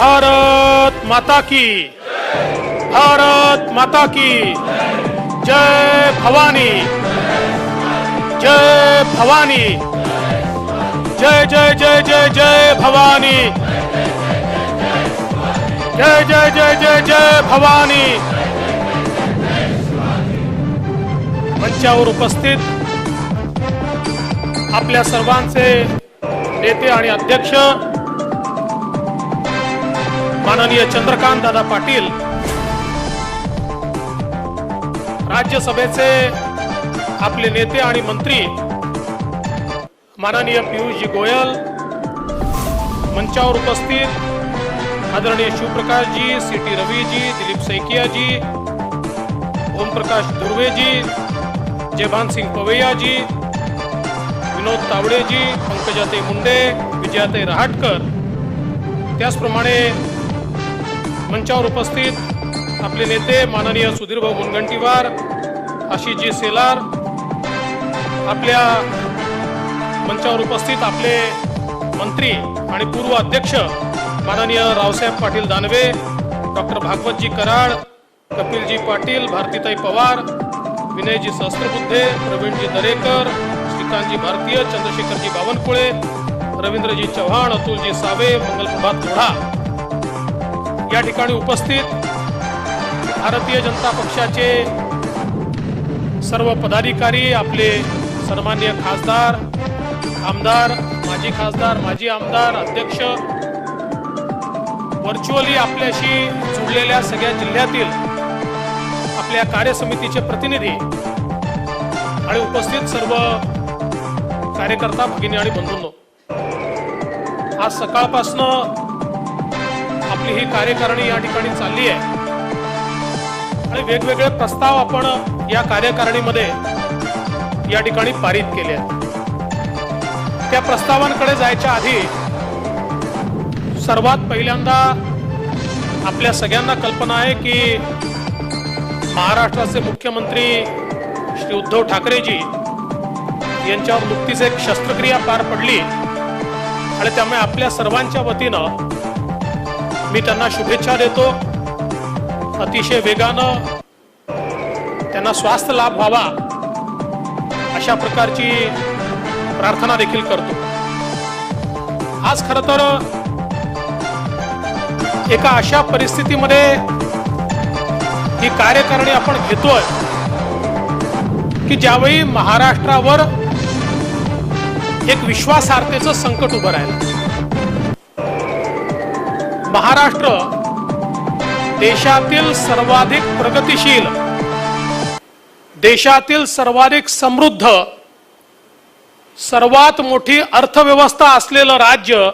भारत माता की, भारत माता की जय भवानी, जय भवानी, जय जय जय जय जय भवानी, जय जय जय जय जय भवानी। मंचावर उपस्थित आपल्या सर्वांचे नेते आणि अध्यक्ष माननीय चंद्रकांत दादा पाटील, राज्यसभेचे आपले नेते आणि मंत्री माननीय पीयूषजी गोयल, मंचावर उपस्थित आदरणीय शिवप्रकाश जी, सीटी रवि जी, दिलीप सैकिया जी, ओम प्रकाश धुर्वे जी, जयभान सिंह पवैया जी, विनोद तावडे जी, पंकजाताई मुंडे, विजयाताई रहाटकर, त्याचप्रमाणे मंचावर उपस्थित आपले नेते माननीय सुधीरभाऊ मुनगंटीवार, आशिषजी सेलार, आपल्या मंचावर उपस्थित आपले मंत्री आणि पूर्व अध्यक्ष माननीय रावसाहेब पाटील दानवे, डॉक्टर भागवतजी कराड, कपिलजी पाटील, भारतीताई पवार, विनयजी सहस्त्रबुद्धे, प्रवीणजी दरेकर, श्रीकांतजी भारतीय, चंद्रशेखरजी बावनकुळे, रवींद्रजी चव्हाण, अतुलजी सावे, मंगलप्रभात लोढा या ठिकाणी उपस्थित भारतीय जनता पक्षाचे सर्व पदाधिकारी, आपले सन्माननीय खासदार, आमदार, माजी खासदार, माजी आमदार, अध्यक्ष, व्हर्च्युअली आपल्याशी जुळलेल्या सगळ्या जिल्ह्यातील आपल्या कार्यसमितीचे प्रतिनिधी आणि उपस्थित सर्व कार्यकर्ता भगिनी आणि बंधूंनो, आज सकाळपासून आपली ही कार्यकारिणी या ठिकाणी चालली आहे आणि वेगवेगळे प्रस्ताव आपण या कार्यकारिणीमध्ये या ठिकाणी पारित केले आहेत। त्या प्रस्तावांकडे जायच्या आधी सर्वात पहिल्यांदा आपल्या सगळ्यांना कल्पना आहे की महाराष्ट्राचे मुख्यमंत्री श्री उद्धव ठाकरेजी यांच्यावर नुकतीच एक शस्त्रक्रिया पार पडली आणि त्यामुळे आपल्या सर्वांच्या वतीनं मी त्यांना शुभेच्छा देतो। अतिशय वेगानं त्यांना स्वास्थ्य लाभ व्हावा अशा प्रकारची प्रार्थना देखील करतो। आज खरं तर एका अशा परिस्थितीमध्ये ही कार्यकारिणी आपण घेतोय की ज्यावेळी महाराष्ट्रावर एक विश्वासार्हतेचं संकट उभं राहिलं। महाराष्ट्र देशातील सर्वाधिक प्रगतिशील, देशातील सर्वाधिक समृद्ध, सर्वात मोठी अर्थव्यवस्था असलेलं राज्य,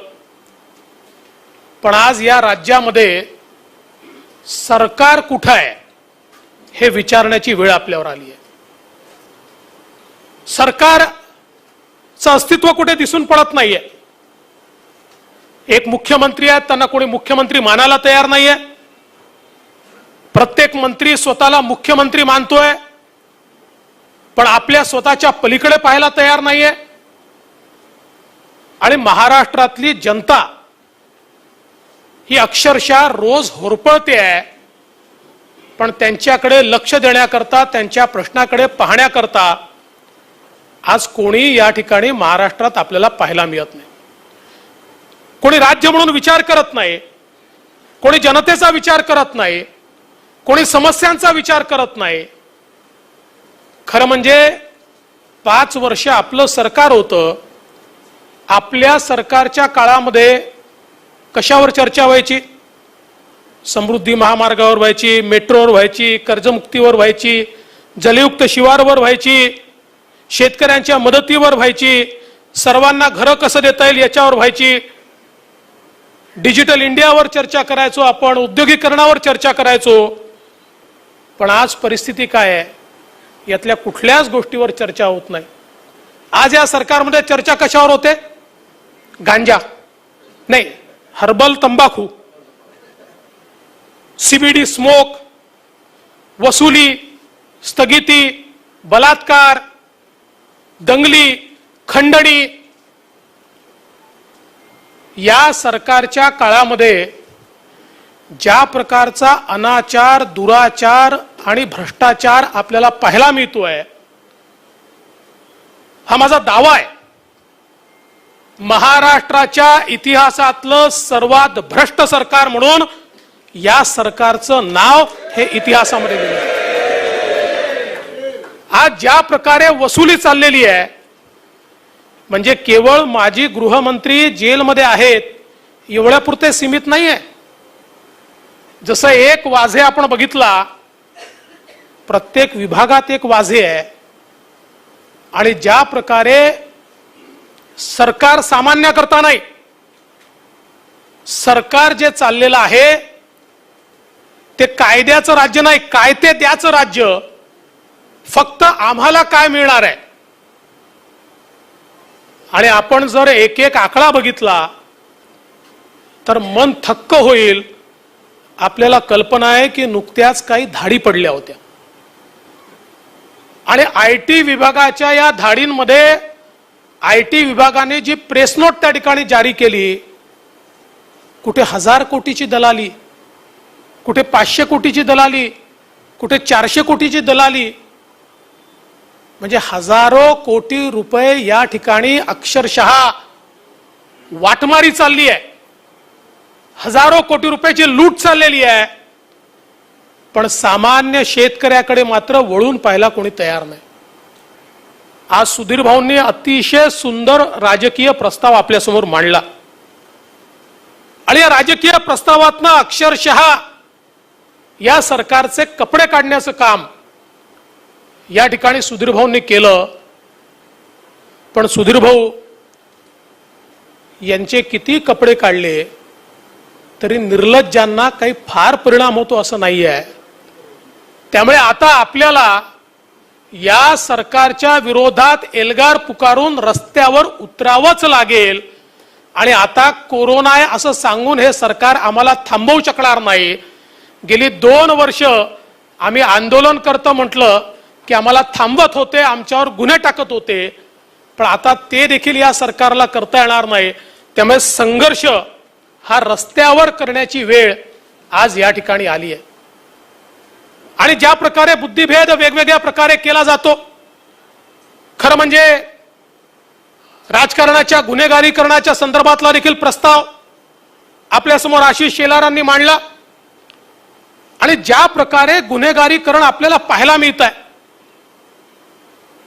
पण आज या राज्यामध्ये सरकार कुठं आहे हे विचारण्याची वेळ आपल्यावर आली आहे। सरकारचं अस्तित्व कुठे दिसून पडत नाहीये। एक मुख्यमंत्री आहेत, त्यांना कोणी मुख्यमंत्री मानायला तयार नाहीये। प्रत्येक मंत्री स्वतःला मुख्यमंत्री मानतोय, पण आपल्या स्वतःच्या पलीकडे पाहायला तयार नाहीये। आणि महाराष्ट्रातली जनता ही अक्षरशः रोज होरपळते आहे, पण त्यांच्याकडे लक्ष देण्याकरता, त्यांच्या प्रश्नाकडे पाहण्याकरता आज कोणी या ठिकाणी महाराष्ट्रात आपल्याला पाहायला मिळत नाही। कोणी राज्य म्हणून विचार करत नाही, कोणी जनतेचा विचार करत नाही, कोणी समस्यांचा विचार करत नाही। खरं म्हणजे 5 वर्ष आपलं सरकार होतं। आपल्या सरकारच्या काळामध्ये कशावर चर्चा व्हायची? समृद्धी महामार्गावर व्हायची, मेट्रोवर व्हायची, कर्जमुक्तीवर व्हायची, जलयुक्त शिवारवर व्हायची, शेतकऱ्यांच्या मदतीवर व्हायची, सर्वांना घरं कसं देता येईल याच्यावर व्हायची, डिजिटल इंडियावर चर्चा करायचो आपण, उद्योगीकरणावर चर्चा करायचो। पण आज परिस्थिती काय आहे? यातल्या कुठल्याच गोष्टीवर चर्चा होत नाही। आज या सरकारमध्ये चर्चा कशावर होते? गांजा नाही, हर्बल तंबाखू, सीबीडी स्मोक, वसुली, स्थगिती, बलात्कार, दंगली, खंडणी। या सरकारच्या काळामध्ये ज्या प्रकारचा अनाचार, दुराचार आणि भ्रष्टाचार आपल्याला पाहायला मिळतोय, हा माझा दावा आहे, महाराष्ट्राच्या इतिहासातलं सर्वात भ्रष्ट सरकार म्हणून या सरकारचं नाव हे इतिहासामध्ये दिलं. आज ज्या प्रकारे वसुली चाललेली आहे, म्हणजे केवळ माजी गृहमंत्री जेलमध्ये आहेत एवढ्यापुरते सीमित नाहीये. जसं एक वाझे आपण बघितला, प्रत्येक विभागात एक वाझे आहे, आणि ज्या प्रकारे सरकार सामान्य करता नाही, सरकार जे चाललेलं आहे ते कायद्याचं राज्य नाही, कायदे द्याचं राज्य. फक्त आम्हाला काय मिळणार आहे, आणि आपण जर एक एक आकडा बघितला तर मन थक्क होईल. आपल्याला कल्पना आहे की नुकत्याच काही धाडी पडल्या होत्या, आणि आयटी विभागाच्या या धाडींमध्ये आयटी विभागाने जी प्रेस नोट त्या ठिकाणी जारी केली, कुठे 1000 कोटीची दलाली, कुठे 500 कोटीची दलाली, कुठे 400 कोटीची दलाली, म्हणजे हजारो कोटी रुपये या ठिकाणी अक्षरशः वाटमारी चालली आहे. हजारो कोटी रुपयाची लूट चाललेली आहे. पण सामान्य शेतकऱ्याकडे मात्र वळून पाहायला कोणी तयार नाही. आज सुधीर भाऊंनी अतिशय सुंदर राजकीय प्रस्ताव आपल्यासमोर मांडला, आणि या राजकीय प्रस्तावातनं अक्षरशः या सरकारचे कपडे काढण्याचं काम या ठिकाणी सुधीर भाऊंनी केलं. पण सुधीर भाऊ यांचे किती कपडे काढले तरी निर्लज्जांना काही फार परिणाम होतो असं नाही आहे. त्यामुळे आता आपल्याला या सरकारच्या विरोधात एल्गार पुकारून रस्त्यावर उतरावंच लागेल. आणि आता कोरोना आहे असं सांगून हे सरकार आम्हाला थांबवू शकणार नाही. गेली 2 वर्ष आम्ही आंदोलन करतो म्हटलं की आम्हाला थांबवत होते, आमच्यावर गुन्हे टाकत होते, पण आता ते देखील या सरकारला करता येणार नाही. त्यामुळे संघर्ष हा रस्त्यावर करण्याची वेळ आज या ठिकाणी आली आहे. आणि ज्या प्रकारे बुद्धिभेद वेगवेगळ्या प्रकारे केला जातो, खरं म्हणजे राजकारणाच्या गुन्हेगारीकरणाच्या संदर्भातला देखील प्रस्ताव आपल्यासमोर आशिष शेलारांनी मांडला. आणि ज्या प्रकारे गुन्हेगारीकरण आपल्याला पाहायला मिळत आहे,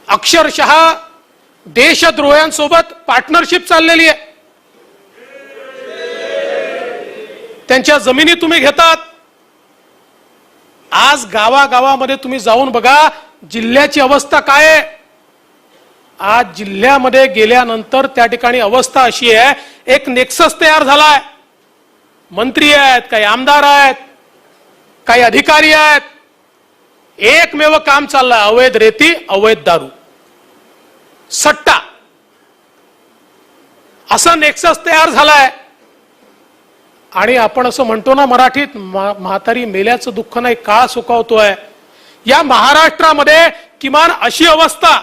अक्षरशः देशद्रोह्यांसोबत पार्टनरशिप चाललेली आहे. त्यांच्या जमिनी तुम्ही घेतात. आज गावागावामध्ये तुम्ही जाऊन बघा जिल्ह्याची अवस्था काय आहे. आज जिल्ह्यामध्ये गेल्यानंतर त्या ठिकाणी अवस्था अशी आहे, एक नेक्सस तयार झालाय. मंत्री आहेत, काही आमदार आहेत, काही अधिकारी आहेत, एकमेव काम चाललंय, अवैध रेती, अवैध दारू, सट्टा, असा नेक्सस तयार झालाय. आणि आपण असं म्हणतो ना मराठीत, म्हातारी मेल्याचं दुःख नाही, काळ सुकावतोय. या महाराष्ट्रामध्ये किमान अशी अवस्था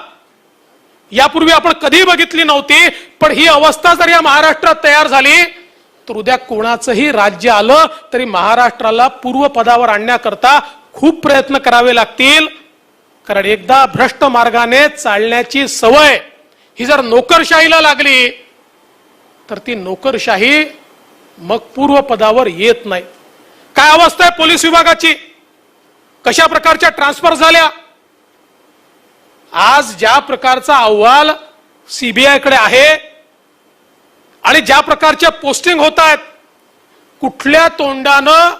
यापूर्वी आपण कधी बघितली नव्हती. पण ही अवस्था जर या महाराष्ट्रात तयार झाली तर उद्या कोणाचंही राज्य आलं तरी महाराष्ट्राला पूर्वपदावर आणण्याकरता खूप प्रयत्न करावे लागतील. कारण एकदा भ्रष्ट मार्गाने चालण्याची सवय ही जर नोकरशाहीला लागली तर ती नोकरशाही मग पूर्वपदावर येत नाही. काय अवस्था आहे पोलीस विभागाची, कशा प्रकारच्या ट्रान्सफर झाल्या. आज ज्या प्रकारचा अहवाल सीबीआय कडे आहे आणि ज्या प्रकारच्या पोस्टिंग होत आहेत, कुठल्या तोंडानं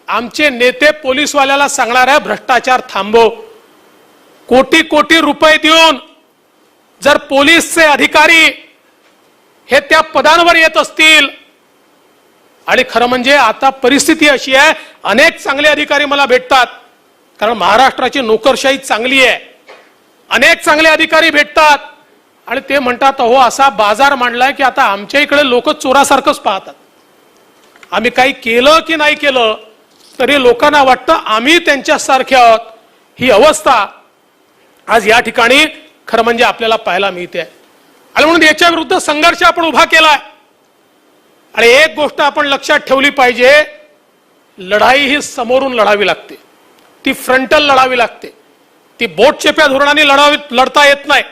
आमचे नेते पोलीसवाल्याला सांगणार आहे भ्रष्टाचार थांबव. कोटी कोटी रुपये देऊन जर पोलीसचे अधिकारी हे त्या पदांवर येत असतील, आणि खरं म्हणजे आता परिस्थिती अशी आहे, अनेक चांगले अधिकारी मला भेटतात, कारण महाराष्ट्राची नोकरशाही चांगली आहे. अनेक चांगले अधिकारी भेटतात आणि ते म्हणतात, अहो असा बाजार मांडलाय की आता आमच्या इकडे लोक चोरासारखंच पाहतात. आम्ही काही केलं की नाही केलं तरी लोकांना वाटतं आम्ही त्यांच्यासारखे आहोत. ही अवस्था आज या ठिकाणी खरं म्हणजे आपल्याला पाहायला मिळते. आणि म्हणून याच्या विरुद्ध संघर्ष आपण उभा केलाय. आणि एक गोष्ट आपण लक्षात ठेवली पाहिजे लढाई ही समोरून लढावी लागते, ती फ्रंटल लढावी लागते, ती बोटचेप्या धोरणाने लढता येत नाही,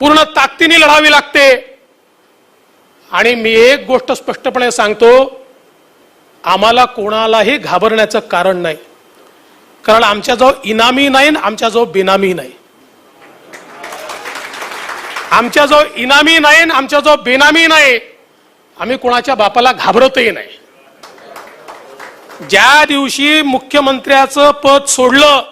पूर्ण ताकदीने लढावी लागते. आणि मी एक गोष्ट स्पष्टपणे सांगतो, आम्हाला कोणालाही घाबरण्याचं कारण नाही, कारण आमच्याजवळ इनामी नाही, आमच्याजवळ बेनामी नाही. आमच्याजवळ इनामी नाही, आमच्याजवळ बेनामी नाही. आम्ही कोणाच्या बापाला घाबरतही नाही. ज्या दिवशी मुख्यमंत्र्याचं पद सोडलं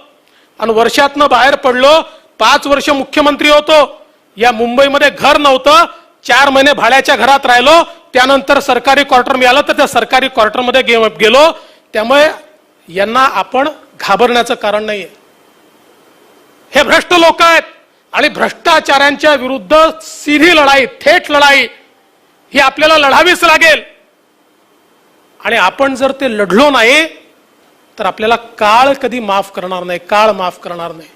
आणि वर्षातनं बाहेर पडलो, 5 वर्ष मुख्यमंत्री होतो, या मुंबईमध्ये घर नव्हतं, 4 महिने भाड्याच्या घरात राहिलो, त्यानंतर सरकारी क्वार्टर मिळालं तर त्या सरकारी क्वार्टरमध्ये गेलो. त्यामुळे यांना आपण घाबरण्याचं कारण नाहीये. हे भ्रष्ट लोक आहेत आणि भ्रष्टाचारांच्या विरुद्ध सीधी लढाई, थेट लढाई ही आपल्याला लढावीच लागेल. आणि आपण जर ते लढलो नाही तर आपल्याला काळ कधी माफ करणार नाही, काळ माफ करणार नाही.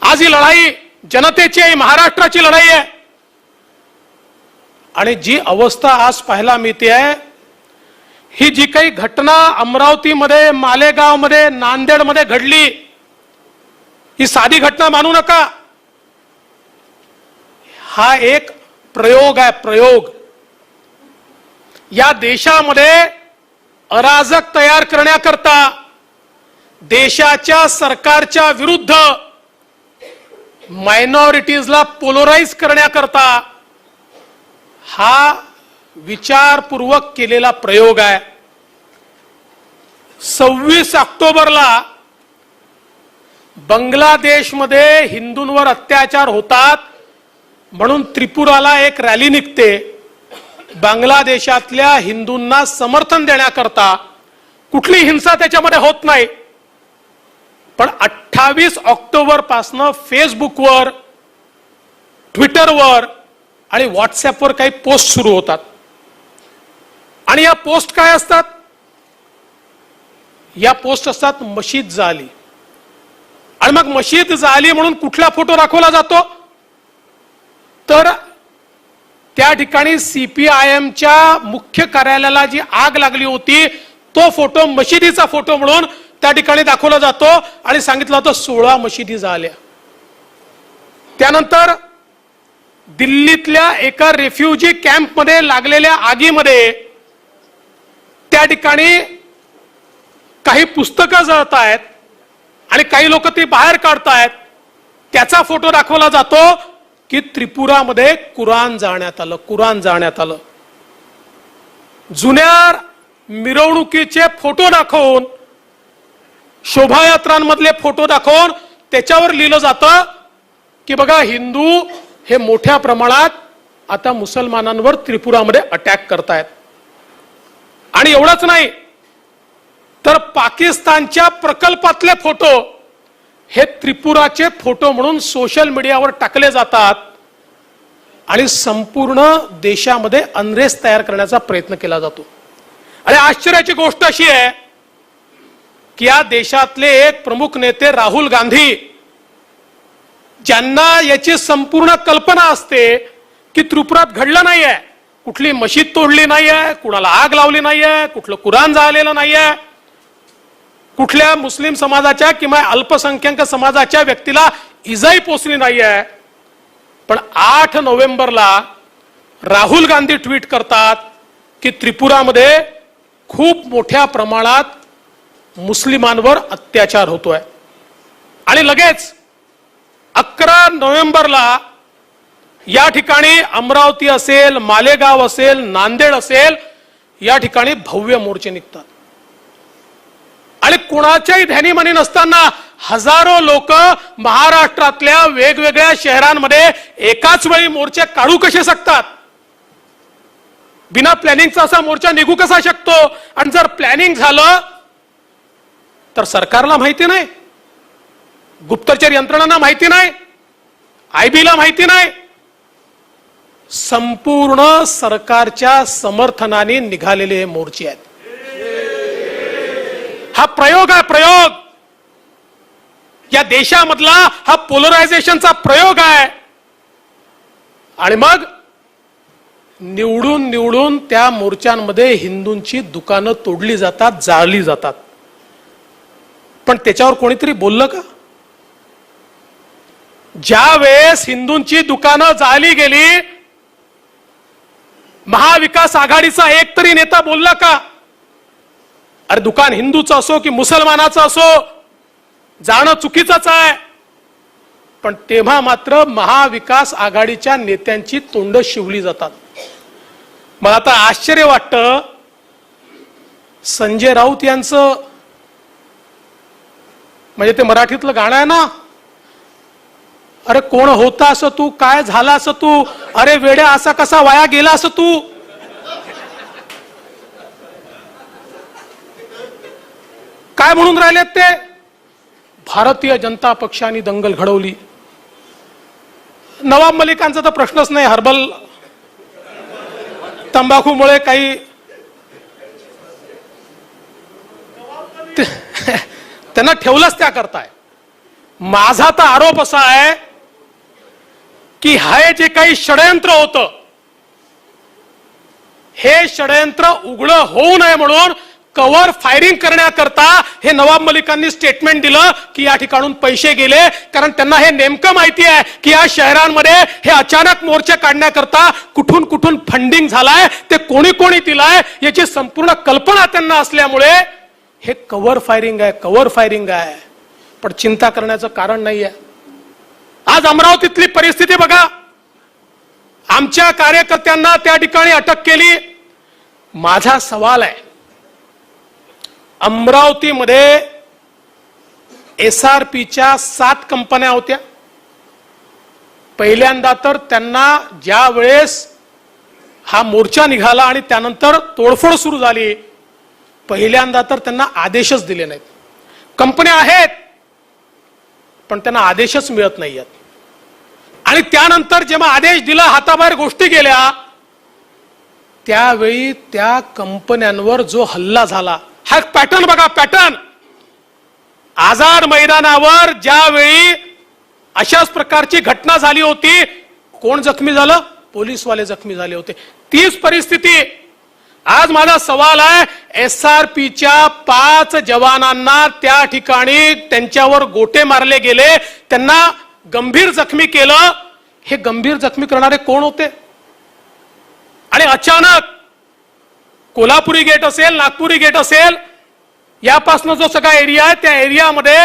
आज ही लढाई जनतेची आहे, महाराष्ट्राची लढाई आहे. आणि जी अवस्था आज पाहायला मिळते आहे, ही जी काही घटना अमरावतीमध्ये, मालेगावमध्ये, नांदेडमध्ये घडली, ही साधी घटना मानू नका. हा एक प्रयोग आहे, प्रयोग. या देशामध्ये अराजक तयार करण्याकरता, देशाच्या सरकारच्या विरुद्ध मायनॉरिटीजला पोलराइज करण्याकरता हा विचारपूर्वक केलेला प्रयोग आहे. 26 ऑक्टोबरला बांगलादेशमध्ये हिंदूंवर अत्याचार होतात म्हणून त्रिपुराला एक रॅली निघते. बांगलादेशातल्या हिंदूंना समर्थन देण्याकरता कुठली हिंसा त्याच्यामध्ये होत नाही. पण 28 ऑक्टोबर पासून फेसबुकवर, ट्विटरवर आणि व्हॉट्सअपवर काही पोस्ट सुरू होतात. आणि या पोस्ट काय असतात? या पोस्ट असतात मशीद जाळली. आणि मग मशीद जाळली म्हणून कुठला फोटो दाखवला जातो? तर त्या ठिकाणी सीपीआयएमच्या मुख्य कार्यालयाला जी आग लागली होती तो फोटो मशिदीचा फोटो म्हणून त्या ठिकाणी दाखवला जातो आणि सांगितलं होतं 16 मशिदी जाळल्या. त्यानंतर दिल्लीतल्या एका रेफ्युजी कॅम्पमध्ये लागलेल्या आगीमध्ये त्या ठिकाणी काही पुस्तकं जळतायत आणि काही लोक ती बाहेर काढतायत. त्याचा फोटो दाखवला जातो की त्रिपुरामध्ये कुराण जाळण्यात आलं, कुराण जाळण्यात आलं. जुन्या मिरवणुकीचे फोटो दाखवून, शोभायात्रांमधले फोटो दाखवून त्याच्यावर लिहिलं जातं की बघा हिंदू हे मोठ्या प्रमाणात आता मुसलमानांवर त्रिपुरामध्ये अटॅक करतायत. आणि एवढंच नाही तर पाकिस्तानच्या प्रकल्पातले फोटो हे त्रिपुराचे फोटो म्हणून सोशल मीडियावर टाकले जातात आणि संपूर्ण देशामध्ये अनरेस्ट तयार करण्याचा प्रयत्न केला जातो. आणि आश्चर्याची गोष्ट अशी आहे की या देशातले एक प्रमुख नेते राहुल गांधी, ज्यांना याची संपूर्ण कल्पना असते की त्रिपुरात घडलं नाहीये, कुठली मशीद तोडली नाहीये, कुणाला आग लावली नाहीये, कुठलं कुराण जाळलेलं नाहीये, कुठल्या मुस्लिम समाजाच्या किंवा अल्पसंख्याक समाजाच्या व्यक्तीला इजाही पोचली नाहीये. पण 8 नोव्हेंबरला राहुल गांधी ट्विट करतात की त्रिपुरामध्ये खूप मोठ्या प्रमाणात मुस्लिमांवर अत्याचार होतोय. आणि लगेच 11 नोव्हेंबरला या ठिकाणी अमरावती असेल, मालेगाव असेल, नांदेड असेल, या ठिकाणी भव्य मोर्चे निघतात. आणि कोणाच्याही ध्यानीमनी नसताना हजारो लोक महाराष्ट्रातल्या वेगवेगळ्या शहरांमध्ये एकाच वेळी मोर्चे काढू कसे शकतात? बिना प्लॅनिंगचा असा मोर्चा निघू कसा शकतो? आणि जर प्लॅनिंग झालं तर सरकारला माहिती नाही, गुप्तचर यंत्रणांना माहिती नाही, आयबीला माहिती नाही, संपूर्ण सरकारच्या समर्थनाने निघालेले हे मोर्चे आहेत. हा प्रयोग आहे, प्रयोग. या देशामधला हा पोलरायझेशनचा प्रयोग आहे. आणि मग निवडून निवडून त्या मोर्चांमध्ये हिंदूंची दुकानं तोडली जातात, जाळली जातात. पण त्याच्यावर कोणीतरी बोललं का? ज्या वेळेस हिंदूंची दुकानं जाळली गेली, महाविकास आघाडीचा एक तरी नेता बोलला का? अरे दुकान हिंदूचं असो की मुसलमानाचं असो, जाणं चुकीचंच आहे. पण तेव्हा मात्र महाविकास आघाडीच्या नेत्यांची तोंड शिवली जातात. मला आता आश्चर्य वाटतं, संजय राऊत यांचं म्हणजे ते मराठीतलं गाणं आहे ना, अरे कोण होता असं तू, काय झाला असं तू, अरे वेड्या असा कसा वाया गेला असं तू. काय म्हणून राहिलेत ते? भारतीय जनता पक्षाने दंगल घडवली. नवाब मलिकांचा तर प्रश्नच नाही, हर्बल तंबाखूमुळे काही त्यांना ठेवलंच त्या करताय. माझा तर आरोप असा आहे की हे जे काही षडयंत्र होतं, हे षडयंत्र उघडं होऊ नये म्हणून कव्हर फायरिंग करण्याकरता हे नवाब मलिकांनी स्टेटमेंट दिलं की या ठिकाणून पैसे गेले. कारण त्यांना हे नेमकं माहिती आहे की या शहरांमध्ये हे अचानक मोर्चे काढण्याकरता कुठून कुठून फंडिंग झालाय, ते कोणी कोणी दिलाय याची संपूर्ण कल्पना त्यांना असल्यामुळे हे कव्हर फायरिंग आहे, कव्हर फायरिंग आहे. पण चिंता करण्याचं कारण नाहीये. आज अमरावतीतली परिस्थिती बघा, आमच्या कार्यकर्त्यांना त्या ठिकाणी अटक केली. माझा सवाल आहे, अमरावतीमध्ये SRPच्या 7 कंपन्या होत्या. पहिल्यांदा तर त्यांना ज्या वेळेस हा मोर्चा निघाला आणि त्यानंतर तोडफोड सुरू झाली, पहिल्यांदा तर त्यांना आदेशच दिले नाहीत. कंपन्या आहेत पण त्यांना आदेशच मिळत नाहीयेत. आणि त्यानंतर जेव्हा आदेश दिला, हाताबाहेर गोष्टी गेल्या, त्यावेळी त्या कंपन्यांवर जो हल्ला झाला, हा एक पॅटर्न बघा, पॅटर्न. आझाद मैदानावर ज्यावेळी अशाच प्रकारची घटना झाली होती, कोण जखमी झालं? पोलीसवाले जखमी झाले होते. तीच परिस्थिती. आज माझा सवाल आहे, SRPच्या 5 जवानांना त्या ठिकाणी त्यांच्यावर गोटे मारले गेले, त्यांना गंभीर जखमी केलं. हे गंभीर जखमी करणारे कोण होते? आणि अचानक कोल्हापुरी गेट असेल, नागपुरी गेट असेल, यापासून जो सगळा एरिया आहे, त्या एरियामध्ये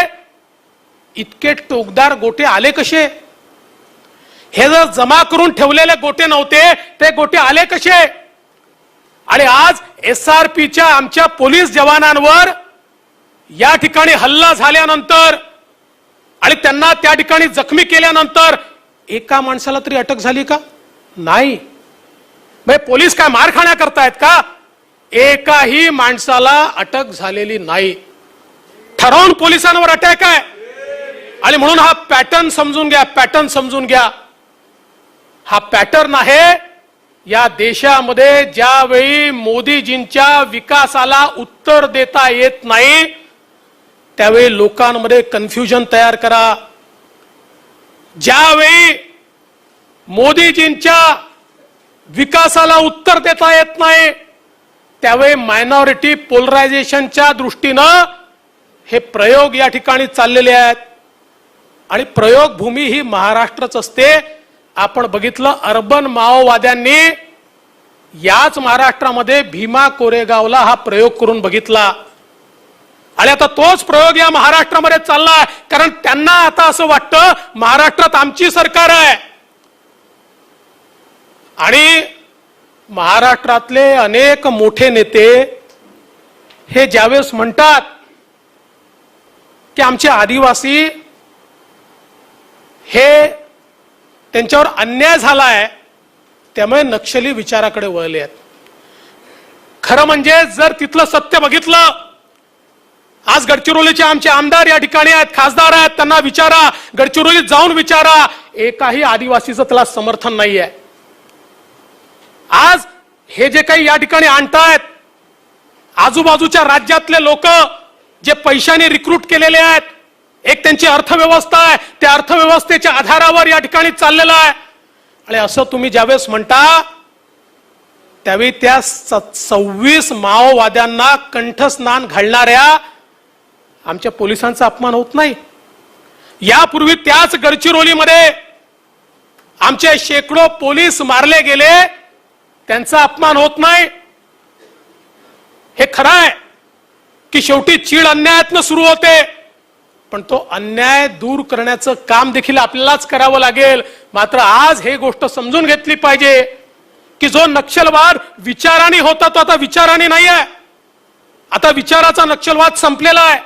इतके टोकदार गोटे आले कसे? हे जर जमा करून ठेवलेले गोटे नव्हते, ते गोटे आले कसे? आणि आज SRPच्या आमच्या पोलीस जवानांवर या ठिकाणी हल्ला झाल्यानंतर आणि त्यांना त्या ठिकाणी जखमी केल्यानंतर एका माणसाला तरी अटक झाली का? नाही. म्हणजे पोलीस काय मार खाण्या करतायत का? एकाही माणसाला अटक झालेली नाही. ठरवून पोलिसांवर अटॅक आहे. आणि म्हणून हा पॅटर्न समजून घ्या, पॅटर्न समजून घ्या. हा पॅटर्न आहे. या देशामध्ये ज्यावेळी मोदीजींच्या विकासाला उत्तर देता येत नाही, त्यावेळी लोकांमध्ये कन्फ्युजन तयार करा. ज्यावेळी मोदीजींच्या विकासाला उत्तर देता येत नाही, त्यावेळी मायनॉरिटी पोलरायझेशनच्या दृष्टीनं हे प्रयोग या ठिकाणी चाललेले आहेत. आणि प्रयोग भूमी ही महाराष्ट्रच असते. आपण बघितलं, अर्बन माओवाद्यांनी याच महाराष्ट्रामध्ये भीमा कोरेगावला हा प्रयोग करून बघितला. आणि आता तोच प्रयोग या महाराष्ट्रामध्ये चाललाय. कारण त्यांना आता असं वाटतं महाराष्ट्रात आमची सरकार आहे. आणि महाराष्ट्रातले अनेक मोठे नेते हे ज्यावेळेस म्हणतात की आमचे आदिवासी हे त्यांच्यावर अन्याय झालाय, त्यामुळे नक्षली विचाराकडे वळले आहेत. खरं म्हणजे जर तिथलं सत्य बघितलं, आज गडचिरोलीचे आमचे आमदार या ठिकाणी आहेत, खासदार आहेत, त्यांना विचारा, गडचिरोलीत जाऊन विचारा, एकाही आदिवासीचं त्याला समर्थन नाहीये. आज हे जे काही या ठिकाणी आणतायत, आजूबाजूच्या राज्यातले लोक जे पैशाने रिक्रूट केलेले आहेत, एक त्यांची अर्थव्यवस्था आहे, त्या अर्थव्यवस्थेच्या आधारावर या ठिकाणी चाललेलं आहे. आणि असं तुम्ही ज्यावेळेस म्हणता, त्यावेळी त्या 26 माओवाद्यांना कंठस्नान घालणाऱ्या आमच्या पोलिसांचा अपमान होत नाही? यापूर्वी त्याच गडचिरोलीमध्ये आमचे शेकडो पोलीस मारले गेले, त्यांचा अपमान होत नाही? हे खरं आहे की शेवटी चीड अन्यायातनं सुरू होते, पण तो अन्याय दूर करण्याचं काम देखील आपल्यालाच करावं लागेल. मात्र आज हे गोष्ट समजून घेतली पाहिजे की जो नक्षलवाद विचाराने होता तो आता विचाराने नाही आहे. आता विचाराचा नक्षलवाद संपलेला आहे.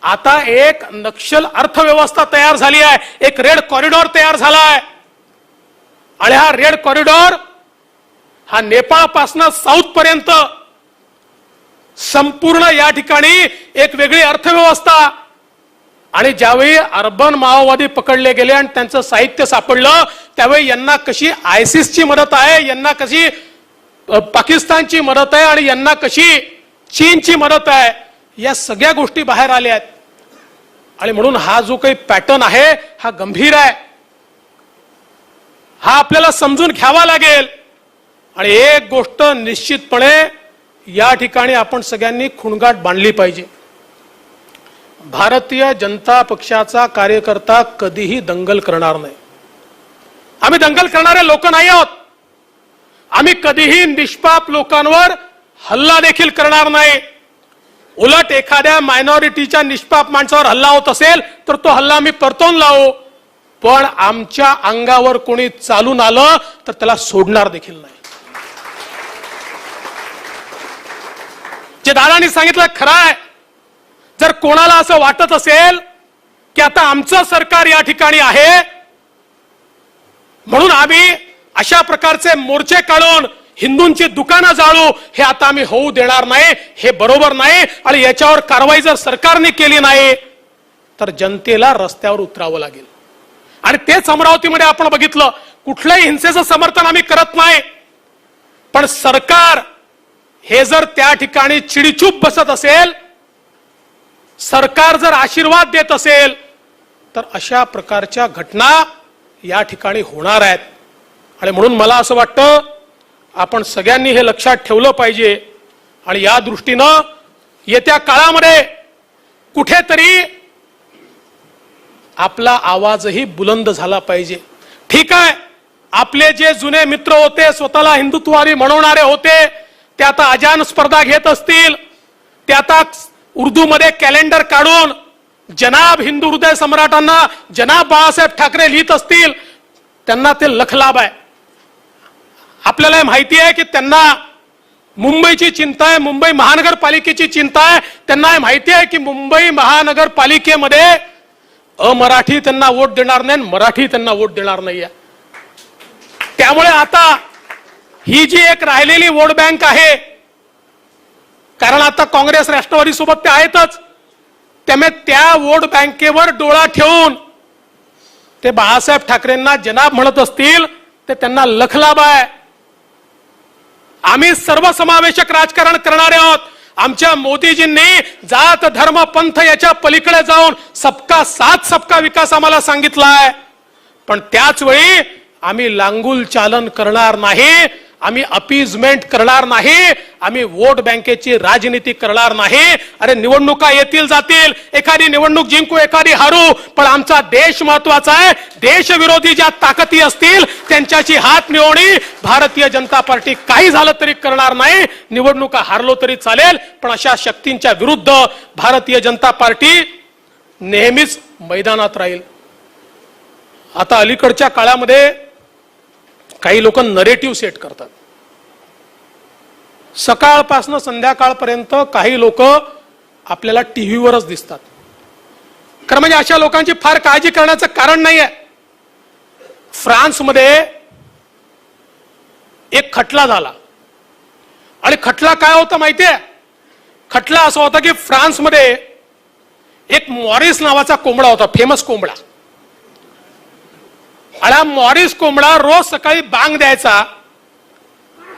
आता एक नक्षल अर्थव्यवस्था तयार झाली आहे, एक रेड कॉरिडॉर तयार झाला आहे. आणि हा रेड कॉरिडॉर हा नेपाळपासून साऊथ पर्यंत संपूर्ण या ठिकाणी एक वेगळी अर्थव्यवस्था. आणि ज्यावेळी अर्बन माओवादी पकडले गेले आणि त्यांचं साहित्य सापडलं, त्यावेळी यांना कशी आयसिसची मदत आहे, यांना कशी पाकिस्तानची मदत आहे आणि यांना कशी चीनची मदत आहे, या सगळ्या गोष्टी बाहेर आल्या आहेत. आणि म्हणून हा जो काही पॅटर्न आहे हा गंभीर आहे, हा आपल्याला समजून घ्यावा लागेल. आणि एक गोष्ट निश्चितपणे या ठिकाणी आपण सगळ्यांनी खुणगाठ बांधली पाहिजे. भारतीय जनता पक्षाचा कार्यकर्ता कधीही दंगल करणार नाही. आम्ही दंगल करणारे लोक नाही आहोत. आम्ही कधीही निष्पाप लोकांवर हल्ला देखील करणार नाही. उलट एखाद्या मायनॉरिटीच्या निष्पाप माणसावर हल्ला होत असेल तर तो हल्ला आम्ही परतवून लावू, पण आमच्या अंगावर कोणी चालून आलं तर त्याला सोडणार देखील नाही. जे दादांनी सांगितलं खरं आहे. जर कोणाला असं वाटत असेल की आता आमचं सरकार या ठिकाणी आहे म्हणून आम्ही अशा प्रकारचे मोर्चे काढून हिंदूंची दुकानं जाळू, हे आता आम्ही होऊ देणार नाही. हे बरोबर नाही. आणि याच्यावर कारवाई जर सरकारने केली नाही तर जनतेला रस्त्यावर उतरावं लागेल. आणि तेच अमरावतीमध्ये आपण बघितलं. कुठल्याही हिंसेचं समर्थन आम्ही करत नाही, पण सरकार हे जर त्या ठिकाणी चिडीचूप बसत असेल, सरकार जर आशीर्वाद देत असेल, तर अशा प्रकारच्या घटना या ठिकाणी होणार आहेत. आणि म्हणून मला असं वाटतं आपण सगळ्यांनी हे लक्षात ठेवलं पाहिजे. आणि या दृष्टीनं येत्या काळामध्ये कुठेतरी आपला आवाजही बुलंद झाला पाहिजे. ठीक आहे, आपले जे जुने मित्र होते, स्वतःला हिंदुत्ववादी म्हणवणारे होते, ते आता अजान स्पर्धा घेत असतील, ते आता उर्दू मध्ये कॅलेंडर काढून जनाब हिंदू हृदय सम्राटांना जनाब बाळासाहेब ठाकरे लिहित असतील, त्यांना ते लखलाभ आहे. आपल्याला माहिती आहे की त्यांना मुंबईची चिंता आहे, मुंबई महानगरपालिकेची चिंता आहे. त्यांना माहिती आहे की मुंबई महानगरपालिकेमध्ये अमराठी त्यांना वोट देणार नाही, मराठी त्यांना वोट देणार नाही. त्यामुळे आता ही जी एक राहिलेली वोट बँक आहे, कारण आता काँग्रेस राष्ट्रवादी सोबत ते आहेतच, त्यामुळे त्या वोट बँकेवर डोळा ठेवून ते बाळासाहेब ठाकरेंना जनाब म्हणत असतील, ते त्यांना लखलाभ आहे. आम्ही सर्वसमावेशक राजकारण करणारे आहोत. आमच्या मोदीजींनी जात धर्म पंथ याच्या पलीकडे जाऊन सबका साथ सबका विकास आम्हाला सांगितला आहे. पण त्याच वेळी आम्ही लांगुल चालन करणार नाही, आम्ही अपीजमेंट करणार नाही, आम्ही वोट बँकेची राजनीती करणार नाही. अरे निवडणुका येतील जातील, एखादी निवडणूक जिंकू एखादी हारू, पण आमचा देश महत्वाचा आहे. देशविरोधी ज्या ताकदी असतील त्यांच्याची हात मिळवणी भारतीय जनता पार्टी काही झालं तरी करणार नाही. निवडणुका हारलो तरी चालेल, पण अशा शक्तींच्या विरुद्ध भारतीय जनता पार्टी नेहमीच मैदानात राहील. आता अलीकडच्या काळामध्ये काही लोक नरेटिव्ह सेट करतात. सकाळपासून संध्याकाळपर्यंत काही लोक आपल्याला टीव्हीवरच दिसतात. खरं म्हणजे अशा लोकांची फार काळजी करण्याचं कारण नाहीये. फ्रान्समध्ये एक खटला झाला आणि खटला काय होता माहितीये? खटला असा होता की फ्रान्समध्ये एक मॉरिस नावाचा कोंबडा होता, फेमस कोंबडा. आणि हा मॉरिस कोंबडा रोज सकाळी बांग द्यायचा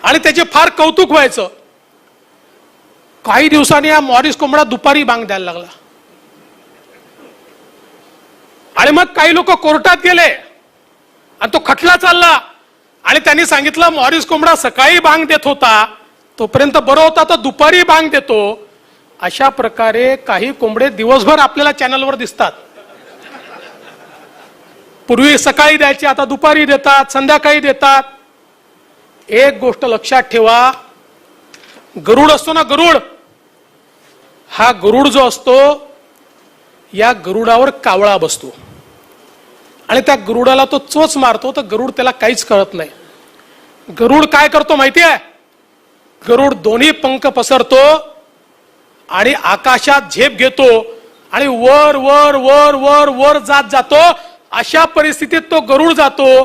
आणि त्याचे फार कौतुक व्हायचं. काही दिवसांनी हा मॉरिस कोंबडा दुपारी बांग द्यायला लागला. आणि मग काही लोक कोर्टात गेले आणि तो खटला चालला. आणि त्यांनी सांगितलं मॉरिस कोंबडा सकाळी बांग देत होता तोपर्यंत बरं होता, तर दुपारी बांग देतो. अशा प्रकारे काही कोंबडे दिवसभर आपल्याला चॅनलवर दिसतात. पूर्वी सकाळी द्यायचे, आता दुपारी देतात, संध्याकाळी देतात. एक गोष्ट लक्षात ठेवा, गरुड असतो ना, गरुड, हा गरुड जो असतो, या गरुडावर कावळा बसतो आणि त्या गरुडाला तो चोच मारतो, तर गरुड त्याला काहीच कळत नाही. गरुड काय करतो माहितीये? गरुड दोन्ही पंख पसरतो आणि आकाशात झेप घेतो आणि वर वर वर वर वर जात जातो. अशा परिस्थितीत तो गरुड जातो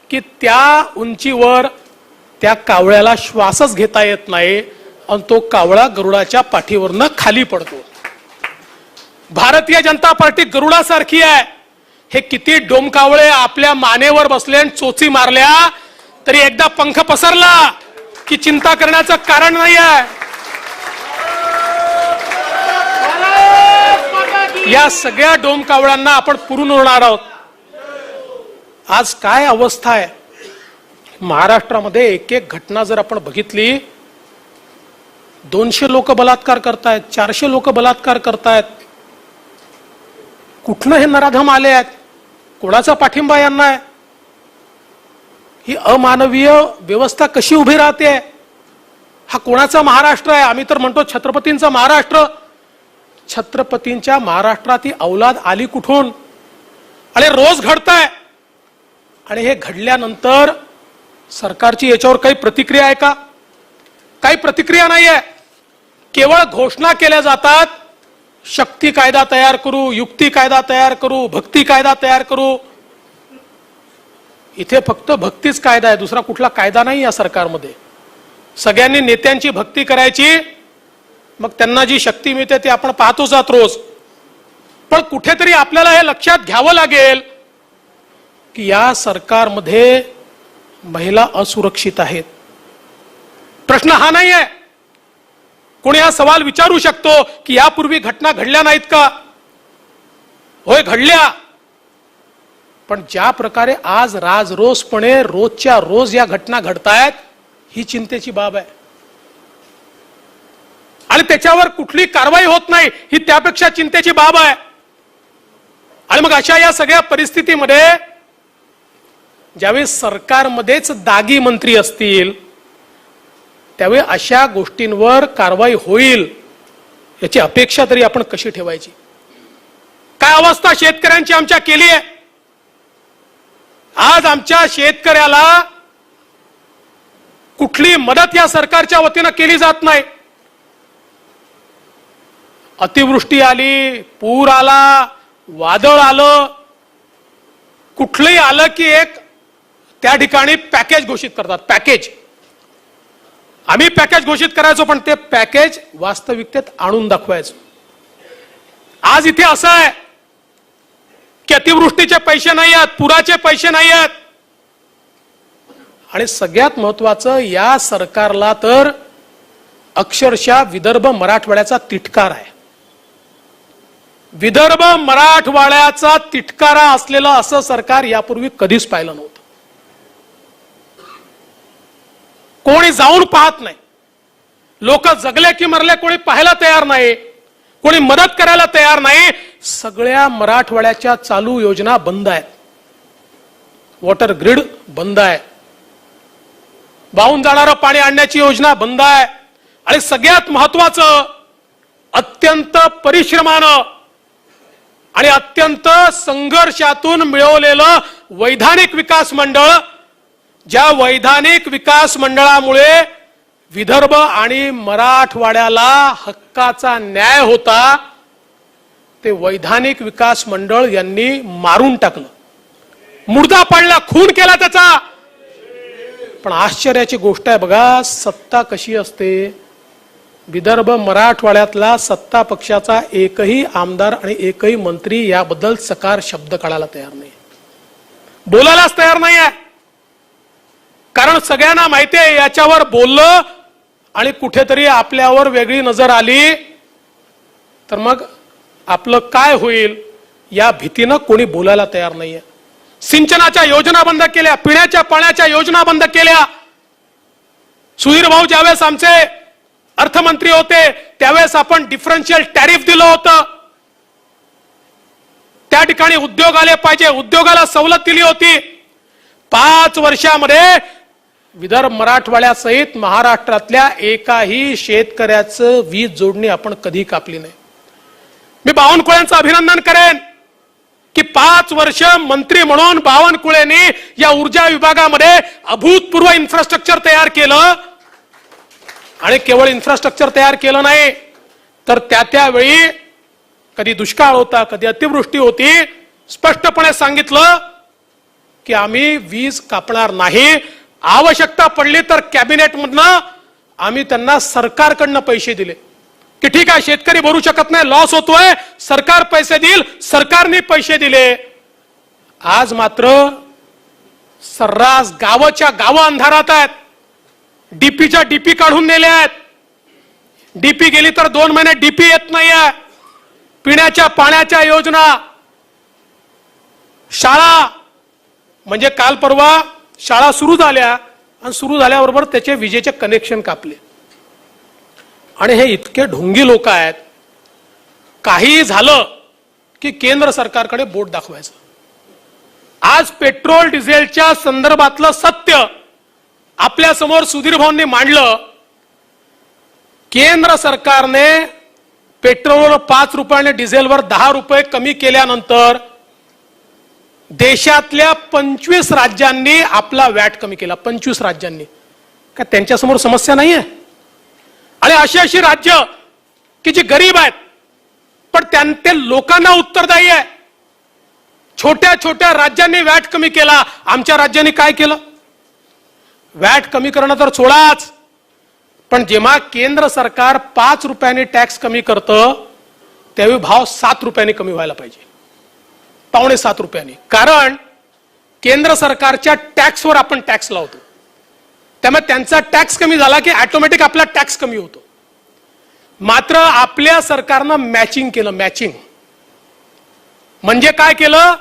की त्या उंचीवर त्या कावळ्याला श्वासच घेता येत नाही आणि तो कावळा गरुडाच्या पाठीवरनं खाली पडतो. भारतीय जनता पार्टी गरुडासारखी आहे. हे किती डोमकावळे आपल्या मानेवर बसले आणि चोची मारल्या तरी एकदा पंख पसरला की चिंता करण्याचं कारण नाही आहे. या सगळ्या डोमकावळ्यांना आपण पुरून उरणार आहोत. आज काय अवस्था आहे महाराष्ट्रामध्ये, एक एक घटना जर आपण बघितली, 200 लोक बलात्कार करतायत, 400 लोक बलात्कार करतायत. कुठनं हे नराधम आले आहेत? कोणाचा पाठिंबा यांना आहे? ही अमानवीय व्यवस्था कशी उभी राहते? हा कोणाचा महाराष्ट्र आहे? आम्ही तर म्हणतो छत्रपतींचा महाराष्ट्र. छत्रपतींच्या महाराष्ट्रात ही औलाद आली कुठून? आणि रोज घडतंय. आणि हे घडल्यानंतर सरकारची याच्यावर काही प्रतिक्रिया आहे का? काही प्रतिक्रिया नाही आहे. केवळ घोषणा केल्या जातात, शक्ती कायदा तयार करू, युक्ती कायदा तयार करू, भक्ती कायदा तयार करू. इथे फक्त भक्तीच कायदा आहे, दुसरा कुठला कायदा नाही या सरकारमध्ये. सगळ्यांनी नेत्यांची भक्ती करायची, मग त्यांना जी शक्ती मिळते ती आपण पाहतोच आहोत रोज. पण कुठेतरी आपल्याला हे लक्षात घ्यावं लागेल की या सरकारमध्ये महिला असुरक्षित आहेत. प्रश्न हा नाही आहे. कोणी हा सवाल विचारू शकतो की यापूर्वी घटना घडल्या नाहीत का? होय, घडल्या. पण ज्या प्रकारे आज राजरोसपणे रोजच्या रोज या घटना घडतायत, ही चिंतेची बाब आहे. आणि त्याच्यावर कुठली कारवाई होत नाही, ही त्यापेक्षा चिंतेची बाब आहे. आणि मग अशा या सगळ्या परिस्थितीमध्ये ज्यावेळी सरकारमध्येच दागी मंत्री असतील त्यावेळी अशा गोष्टींवर कारवाई होईल याची अपेक्षा तरी आपण कशी ठेवायची? काय अवस्था शेतकऱ्यांची आमच्या केली आहे? आज आमच्या शेतकऱ्याला कुठली मदत या सरकारच्या वतीनं केली जात नाही. अतिवृष्टी आली, पूर आला, वादळ आलं, कुठलंही आलं की एक त्या ठिकाणी पॅकेज घोषित करतात. पॅकेज, आम्ही पॅकेज घोषित करायचो, पण ते पॅकेज वास्तविकतेत आणून दाखवायचो. आज इथे असं आहे की अतिवृष्टीचे पैसे नाही आहेत, पुराचे पैसे नाही आहेत. आणि सगळ्यात महत्वाचं, या सरकारला तर अक्षरशः विदर्भ मराठवाड्याचा तिटकार आहे. विदर्भ मराठवाड्याचा तिटकारा असलेलं असं सरकार यापूर्वी कधीच पाहिलं नव्हतं. कोणी जाऊन पाहत नाही. लोक जगले की मरले कोणी पाहायला तयार नाही, कोणी मदत करायला तयार नाही. सगळ्या मराठवाड्याच्या चालू योजना बंद आहेत. वॉटर ग्रिड बंद आहे, वाहून जाणारं पाणी आणण्याची योजना बंद आहे. आणि सगळ्यात महत्वाचं, अत्यंत परिश्रमानं आणि अत्यंत संघर्षातून मिळवलेलं वैधानिक विकास मंडळ, ज्या वैधानिक विकास मंडळामुळे विदर्भ आणि मराठवाड्याला हक्काचा न्याय होता, ते वैधानिक विकास मंडळ यांनी मारून टाकलं, मुर्दा पाडला, खून केला त्याचा. पण आश्चर्याची गोष्ट आहे बघा, सत्ता कशी असते. विदर्भ मराठवाड्यातला सत्ता पक्षाचा एकही आमदार आणि एकही मंत्री याबद्दल सकार शब्द काढायला तयार नाही, बोलायलाच तयार नाही आहे. कारण सगळ्यांना माहिती आहे याच्यावर बोललं आणि कुठेतरी आपल्यावर वेगळी नजर आली तर मग आपलं काय होईल या भीतीनं कोणी बोलायला तयार नाहीये. सिंचनाच्या योजना बंद केल्या, पिण्याच्या पाण्याच्या योजना बंद केल्या. सुधीर भाऊ ज्यावेळेस आमचे अर्थमंत्री होते त्यावेळेस आपण डिफरन्शियल टॅरिफ दिलं होतं. त्या ठिकाणी उद्योग आले पाहिजे, उद्योगाला सवलत दिली होती. 5 वर्षामध्ये विदर्भ मराठवाड्यासहित महाराष्ट्रातल्या एकाही शेतकऱ्याचं वीज जोडणी आपण कधी कापली नाही. मी बावनकुळेंचं अभिनंदन करेन की 5 वर्ष मंत्री म्हणून बावनकुळेंनी या ऊर्जा विभागामध्ये अभूतपूर्व इन्फ्रास्ट्रक्चर तयार केलं. आणि केवळ इन्फ्रास्ट्रक्चर तयार केलं नाही तर त्यावेळी कधी दुष्काळ होता, कधी अतिवृष्टी होती, स्पष्टपणे सांगितलं की आम्ही वीज कापणार नाही. आवश्यकता पडली तर कॅबिनेटमधनं आम्ही त्यांना सरकारकडनं पैसे दिले की ठीक आहे शेतकरी भरू शकत नाही, लॉस होतोय, सरकार पैसे देईल, सरकारने पैसे दिले. आज मात्र सर्रास गावाच्या गावं अंधारात आहेत. डीपीच्या डीपी काढून नेल्या आहेत. डीपी गेली तर 2 महिने डीपी येत नाहीये. पिण्याच्या पाण्याच्या योजना, शाळा म्हणजे काल परवा शाळा सुरू झाल्या आणि सुरू झाल्याबरोबर त्याचे विजेचे कनेक्शन कापले. आणि हे इतके ढोंगी लोक आहेत, काही झालं की केंद्र सरकारकडे बोट दाखवायचं. आज पेट्रोल डिझेलच्या संदर्भातलं सत्य आपल्या समोर सुधीर भाऊंनी मांडलं. केंद्र सरकारने पेट्रोलवर 5 रुपयाने डिझेलवर 10 रुपये कमी केल्यानंतर देशातल्या 25 राज्यांनी आपला वॅट कमी केला. 25 राज्यांनी. का त्यांच्यासमोर समस्या नाहीये? आणि अशी राज्य की जी गरीब आहेत पण ते लोकांना उत्तरदायी आहे. छोट्या छोट्या राज्यांनी वॅट कमी केला, आमच्या राज्यांनी काय केलं? वॅट कमी करणं तर सोडाच, पण जेव्हा केंद्र सरकार 5 रुपयांनी टॅक्स कमी करतं त्यावेळी भाव 7 रुपयांनी कमी व्हायला पाहिजे, 6.25 रुपयांनी. कारण केंद्र सरकारच्या टॅक्सवर आपण टॅक्स लावतो, त्यामुळे त्यांचा टॅक्स कमी झाला की ऑटोमॅटिक आपला टॅक्स कमी होतो. मात्र आपल्या सरकारनं मॅचिंग केलं. मॅचिंग म्हणजे काय केलं?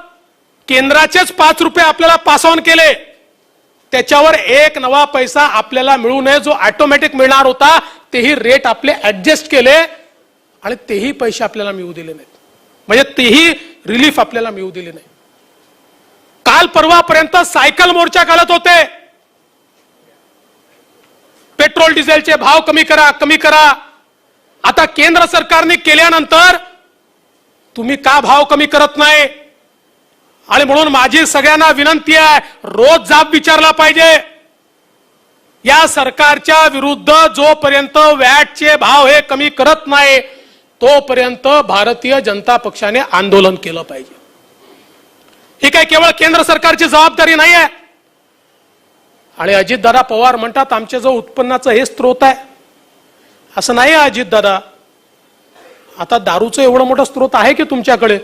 केंद्राचेच 5 रुपये आपल्याला पास ऑन केले, त्याच्यावर 1 नवा पैसा आपल्याला मिळू नये जो ऑटोमॅटिक मिळणार होता तेही रेट आपले ऍडजस्ट केले आणि तेही पैसे आपल्याला मिळू दिले नाहीत. म्हणजे तेही रिलीफ आपल्याला मिळू दिले नाही. काल परवापर्यंत सायकल मोर्चा काढत होते, पेट्रोल डिझेलचे भाव कमी करा, कमी करा. आता केंद्र सरकारने केल्यानंतर तुम्ही का भाव कमी करत नाही? आणि म्हणून माझी सगळ्यांना विनंती आहे, रोज जाब विचारला पाहिजे. या सरकारच्या विरुद्ध जोपर्यंत वॅटचे भाव हे कमी करत नाही तोपर्यंत भारतीय जनता पक्षाने आंदोलन केलं पाहिजे. ही काय केवळ केंद्र सरकारची जबाबदारी नाही आहे. आणि अजितदादा पवार म्हणतात आमचे जो उत्पन्नाचं हे स्रोत आहे, असं नाही आहे अजितदादा. आता दारूचं एवढं मोठं स्रोत आहे की तुमच्याकडे?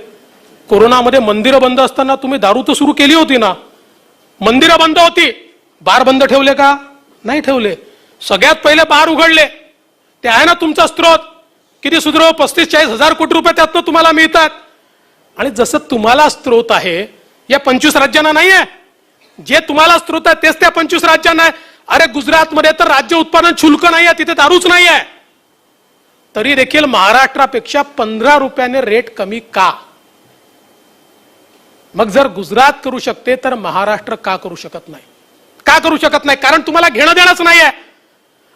कोरोनामध्ये मंदिरं बंद असताना तुम्ही दारू तर सुरू केली होती ना? मंदिरं बंद होती, बार बंद ठेवले का? नाही ठेवले. सगळ्यात पहिले बार उघडले. ते आहे ना तुमचा स्रोत. किती सुधरव? 35-40 हजार कोटी रुपये त्यातनं तुम्हाला मिळतात. आणि जसं तुम्हाला स्रोत आहे या 25 राज्यांना नाही आहे. जे तुम्हाला स्रोत आहे तेच त्या 25 राज्यांना आहे. अरे गुजरातमध्ये तर राज्य उत्पादन शुल्क नाही आहे, तिथे दारूच नाही आहे. तरी देखील महाराष्ट्रापेक्षा 15 रुपयाने रेट कमी का? मग जर गुजरात करू शकते तर महाराष्ट्र का करू शकत नाही? का करू शकत नाही? कारण तुम्हाला घेणं देणंच नाही आहे.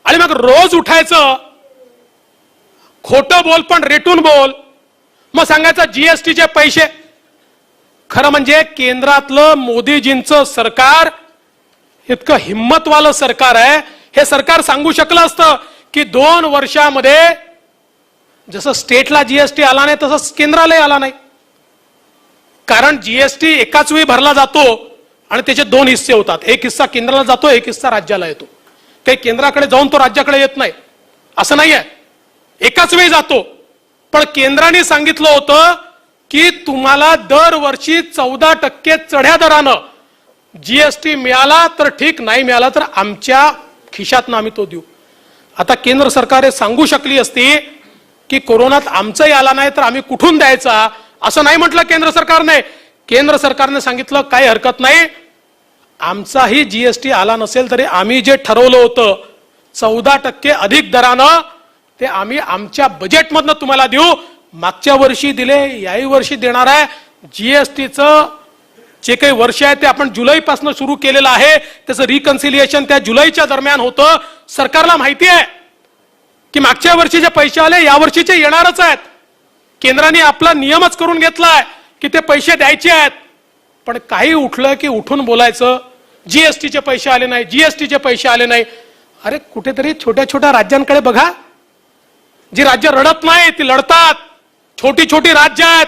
आणि मग रोज उठायचं, खोटं बोल पण रेटून बोल, मग सांगायचं जीएसटीचे पैसे. खरं म्हणजे केंद्रातलं मोदीजींचं सरकार इतकं हिम्मतवालं सरकार आहे. हे सरकार सांगू शकलं असतं की 2 वर्षामध्ये जसं स्टेटला जीएसटी आला नाही तसं केंद्रालाही आला नाही. कारण जीएसटी एकाच वेळी भरला जातो आणि त्याचे 2 हिस्से होतात. एक हिस्सा केंद्राला जातो, एक हिस्सा राज्याला येतो. काही केंद्राकडे जाऊन तो राज्याकडे येत नाही असं नाही आहे, एकाच वेळी जातो. पण केंद्राने सांगितलं होतं की तुम्हाला दरवर्षी 14% चढ्या दरानं जीएसटी मिळाला तर ठीक, नाही मिळाला तर आमच्या खिशातनं आम्ही तो देऊ. आता केंद्र सरकार सांगू शकली असती की कोरोनात आमचंही आला नाही तर आम्ही कुठून द्यायचा, असं नाही म्हटलं केंद्र सरकारने. केंद्र सरकारने सांगितलं काही हरकत नाही, आमचाही जीएसटी आला नसेल तरी आम्ही जे ठरवलं होतं 14% अधिक दरानं ते आम्ही आमच्या बजेटमधनं तुम्हाला देऊ. मागच्या वर्षी दिले, याही वर्षी देणार आहे. जीएसटीचं जे काही वर्ष आहे ते आपण जुलैपासून सुरू केलेलं आहे. त्याचं रिकन्सिलिएशन त्या जुलैच्या दरम्यान होतं. सरकारला माहिती आहे की मागच्या वर्षीचे पैसे आले, या वर्षीचे येणारच आहेत. केंद्राने आपला नियमच करून घेतलाय की ते पैसे द्यायचे आहेत. पण काही उठलं की उठून बोलायचं जीएसटीचे पैसे आले नाही, जीएसटीचे पैसे आले नाही. अरे कुठेतरी छोट्या छोट्या राज्यांकडे बघा. जी राज्य रडत नाही ती लढतात. छोटी छोटी राज्य आहेत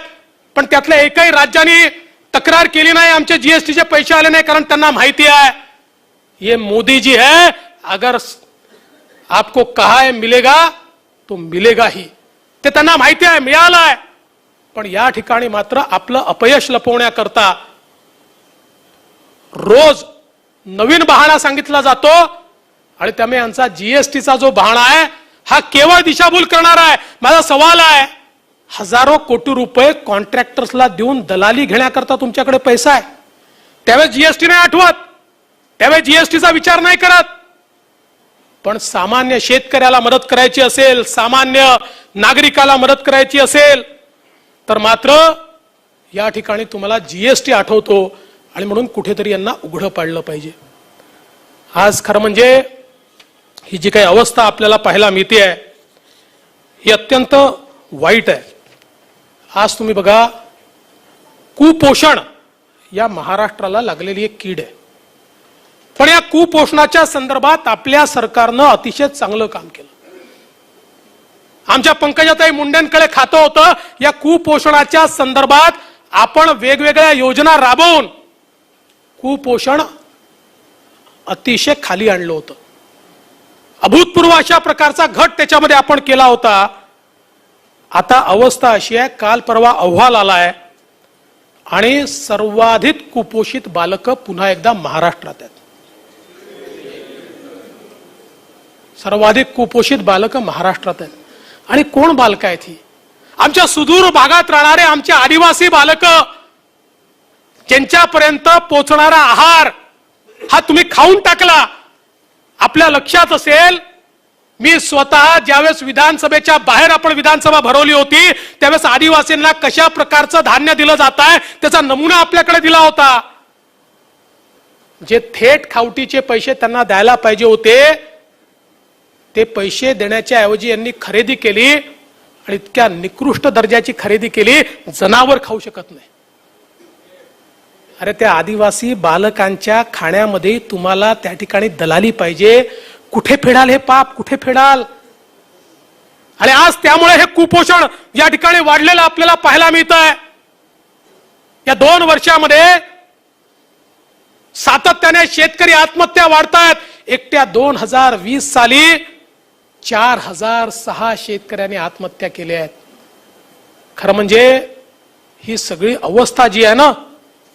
पण त्यातल्या एकही राज्याने तक्रार केली नाही आमचे जीएसटीचे पैसे आले नाही, कारण त्यांना माहिती आहे ये मोदी जी है, अगर आपको कहा है मिलेगा तो मिलेगा ही. ते त्यांना माहिती आहे, मिळालाय. पण या ठिकाणी मात्र आपलं अपयश लपवण्याकरता रोज नवीन बहाणा सांगितला जातो आणि त्यामुळे यांचा जीएसटीचा जो बहाणा आहे हा केवळ दिशाभूल करणार आहे. माझा सवाल आहे, हजारो कोटी रुपये कॉन्ट्रॅक्टर्सला देऊन दलाली घेण्याकरता तुमच्याकडे पैसा आहे, त्यावेळेस जीएसटी नाही आठवत, त्यावेळेस जीएसटीचा विचार नाही करत. पण सामान्य शेतकऱ्याला मदत करायची असेल, सामान्य नागरिकाला मदत करायची असेल तर मात्र या ठिकाणी तुम्हाला जीएसटी आठवतो आणि म्हणून कुठेतरी यांना उघडं पाडलं पाहिजे. आज खरं म्हणजे ही जी काही अवस्था आपल्याला पाहायला मिळते आहे ही अत्यंत वाईट आहे. आज तुम्ही बघा, कुपोषण या महाराष्ट्राला लागलेली एक कीड आहे. पण या कुपोषणाच्या संदर्भात आपल्या सरकारनं अतिशय चांगलं काम केलं. आमच्या पंकजाताई मुंडेंकडे खातं होतं. या कुपोषणाच्या संदर्भात आपण वेगवेगळ्या योजना राबवून कुपोषण अतिशय खाली आणलं होतं. अभूतपूर्व अशा प्रकारचा घट त्याच्यामध्ये आपण केला होता. आता अवस्था अशी आहे, काल परवा अहवाल आलाय आणि सर्वाधिक कुपोषित बालकं पुन्हा एकदा महाराष्ट्रात आहेत. सर्वाधिक कुपोषित बालकं महाराष्ट्रात आहेत. आणि कोण बालकं आहेत ही? आमच्या सुदूर भागात राहणारे आमचे आदिवासी बालकं, ज्यांच्यापर्यंत पोहोचणारा आहार हा तुम्ही खाऊन टाकला. आपल्या लक्षात असेल, मी स्वतः ज्यावेळेस विधानसभेच्या बाहेर आपण विधानसभा भरवली होती त्यावेळेस आदिवासींना कशा प्रकारचं धान्य दिलं जात आहे त्याचा नमुना आपल्याकडे दिला होता. जे थेट खावटीचे पैसे त्यांना द्यायला पाहिजे होते ते पैसे देण्याच्या ऐवजी यांनी खरेदी केली आणि इतक्या निकृष्ट दर्जाची खरेदी केली, जनावर खाऊ शकत नाही. अरे त्या आदिवासी बालकांच्या खाण्यामध्ये तुम्हाला त्या ठिकाणी दलाली पाहिजे. कुठे फेडाल हे पाप, कुठे फेडाल? आणि आज त्यामुळे हे कुपोषण या ठिकाणी वाढलेलं आपल्याला पाहायला मिळत आहे. या 2 वर्षामध्ये सातत्याने शेतकरी आत्महत्या वाढतायत. एकट्या 2020 साली 4006 शेतकऱ्यांनी आत्महत्या केल्या आहेत. खरं म्हणजे ही सगळी अवस्था जी आहे ना,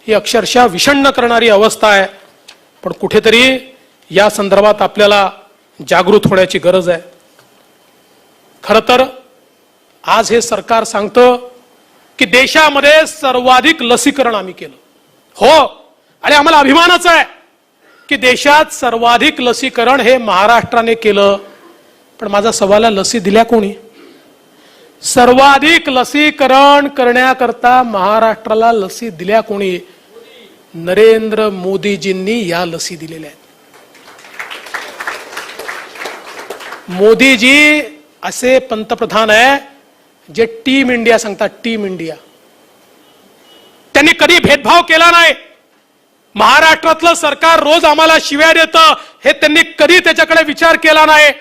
ही अक्षरशः विषण्ण करणारी अवस्था आहे. पण कुठेतरी या संदर्भात आपल्याला जागृत होण्याची गरज आहे. खरं तर आज हे सरकार सांगतं की देशामध्ये सर्वाधिक लसीकरण आम्ही केलं. हो, आणि आम्हाला अभिमानच आहे की देशात सर्वाधिक लसीकरण हे महाराष्ट्राने केलं. पण माझा सवाल आहे, लसी दिल्या कोणी? सर्वाधिक लसीकरण करण्याकरता महाराष्ट्राला लसी दिल्या कोणी? नरेंद्र मोदीजींनी या लसी दिलेल्या आहेत. मोदीजी असे पंतप्रधान आहे जे टीम इंडिया सांगतात, टीम इंडिया. त्यांनी कधी भेदभाव केला नाही. महाराष्ट्रातलं सरकार रोज आम्हाला शिव्या देतं हे त्यांनी कधी त्याच्याकडे विचार केला नाही.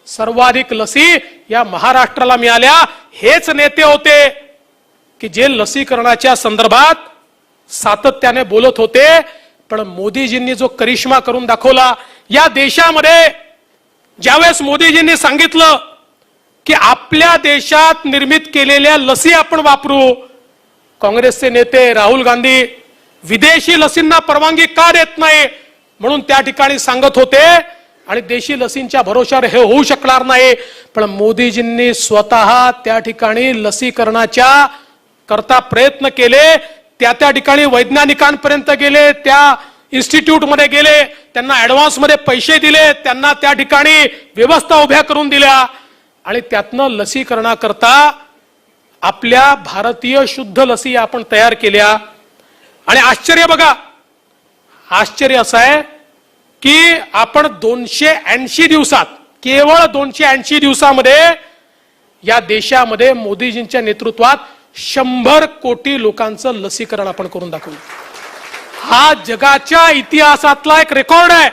सर्वाधिक लसी या महाराष्ट्राला मिळाल्या. हेच नेते होते की जे लसीकरणाच्या संदर्भात सातत्याने बोलत होते. पण मोदीजींनी जो करिश्मा करून दाखवला या देशामध्ये, ज्यावेळेस मोदीजींनी सांगितलं की आपल्या देशात निर्मित केलेल्या लसी आपण वापरू, काँग्रेसचे नेते राहुल गांधी विदेशी लसींना परवानगी का देत नाही म्हणून त्या ठिकाणी सांगत होते. आणि देशी लसींच्या भरोश्यावर हे होऊ शकणार नाही. पण मोदीजींनी स्वतः त्या ठिकाणी लसीकरणाच्या करता प्रयत्न केले. त्या ठिकाणी वैज्ञानिकांपर्यंत गेले, त्या इन्स्टिट्यूटमध्ये गेले, त्यांना ऍडव्हान्समध्ये पैसे दिले, त्यांना त्या ठिकाणी व्यवस्था उभ्या करून दिल्या आणि त्यातनं लसीकरणाकरता आपल्या भारतीय शुद्ध लसी आपण तयार केल्या. आणि आश्चर्य बघा, आश्चर्य असं आहे की आपण 280 दिवसात, केवळ 280 दिवसामध्ये या देशामध्ये मोदीजींच्या नेतृत्वात 100 कोटी लोकांचं लसीकरण आपण करून दाखवलं. हा जगाच्या इतिहासातला एक रेकॉर्ड आहे.